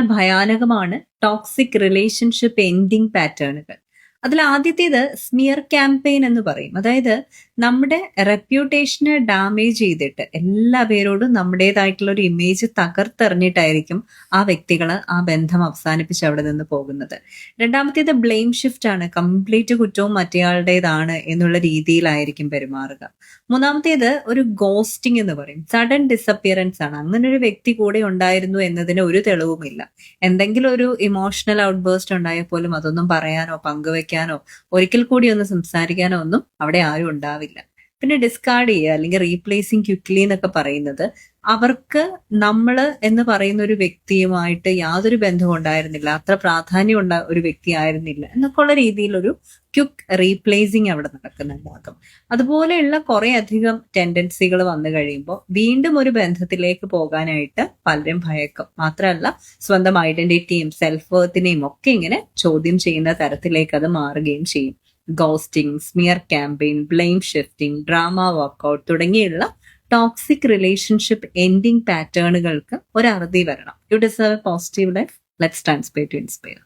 ഭയാനകമാണ് toxic relationship ending പാറ്റേണുകൾ. അതിൽ ആദ്യത്തേത് സ്മിയർ ക്യാമ്പയിൻ എന്ന് പറയും. അതായത് നമ്മുടെ റെപ്യൂട്ടേഷനെ ഡാമേജ് ചെയ്തിട്ട് എല്ലാ പേരോടും നമ്മുടേതായിട്ടുള്ള ഒരു ഇമേജ് തകർത്തെറിഞ്ഞിട്ടായിരിക്കും ആ വ്യക്തികൾ ആ ബന്ധം അവസാനിപ്പിച്ച് അവിടെ നിന്ന് പോകുന്നത്. രണ്ടാമത്തേത് ബ്ലെയിം ഷിഫ്റ്റ് ആണ്. കംപ്ലീറ്റ് കുറ്റവും മറ്റേയാളുടേതാണ് എന്നുള്ള രീതിയിലായിരിക്കും പെരുമാറുക. മൂന്നാമത്തേത് ഒരു ഗോസ്റ്റിംഗ് എന്ന് പറയും. സഡൻ ഡിസപ്പിയറൻസ് ആണ്. അങ്ങനെ ഒരു വ്യക്തി കൂടെ ഉണ്ടായിരുന്നു എന്നതിന് ഒരു തെളിവുമില്ല. എന്തെങ്കിലും ഒരു ഇമോഷണൽ ഔട്ട് ബേസ്റ്റ് ഉണ്ടായാൽ പോലും അതൊന്നും പറയാനോ പങ്കുവെക്കാനോ ഒരിക്കൽ കൂടി ഒന്ന് സംസാരിക്കാനോ ഒന്നും അവിടെ ആരും ഉണ്ടാവില്ല. പിന്നെ ഡിസ്കാർഡ് ചെയ്യുക അല്ലെങ്കിൽ റീപ്ലേസിങ് ക്വിക്ലി എന്നൊക്കെ പറയുന്നത് അവർക്ക് നമ്മൾ എന്ന് പറയുന്ന ഒരു വ്യക്തിയുമായിട്ട് യാതൊരു ബന്ധവും ഉണ്ടായിരുന്നില്ല, അത്ര പ്രാധാന്യമുള്ള ഒരു വ്യക്തി ആയിരുന്നില്ല എന്നൊക്കെ ഉള്ള രീതിയിലൊരു ക്വിക്ക് റീപ്ലേസിങ് അവിടെ നടക്കുന്നുണ്ടാകും. അതുപോലെയുള്ള കുറെ അധികം ടെൻഡൻസികൾ വന്നു കഴിയുമ്പോൾ വീണ്ടും ഒരു ബന്ധത്തിലേക്ക് പോകാനായിട്ട് പലരും ഭയക്കും. മാത്രമല്ല സ്വന്തം ഐഡന്റിറ്റിയും സെൽഫ് വർത്തിനെയും ഒക്കെ ഇങ്ങനെ ചോദ്യം ചെയ്യുന്ന തരത്തിലേക്ക് അത് മാറുകയും ചെയ്യും. Ghosting, smear campaign, blame shifting, drama workout തുടങ്ങിയുള്ള ടോക്സിക് റിലേഷൻഷിപ്പ് എൻഡിങ് പാറ്റേണുകൾക്ക് ഒരു അറുതി വരണം. You deserve a positive life. Let's transpire to inspire.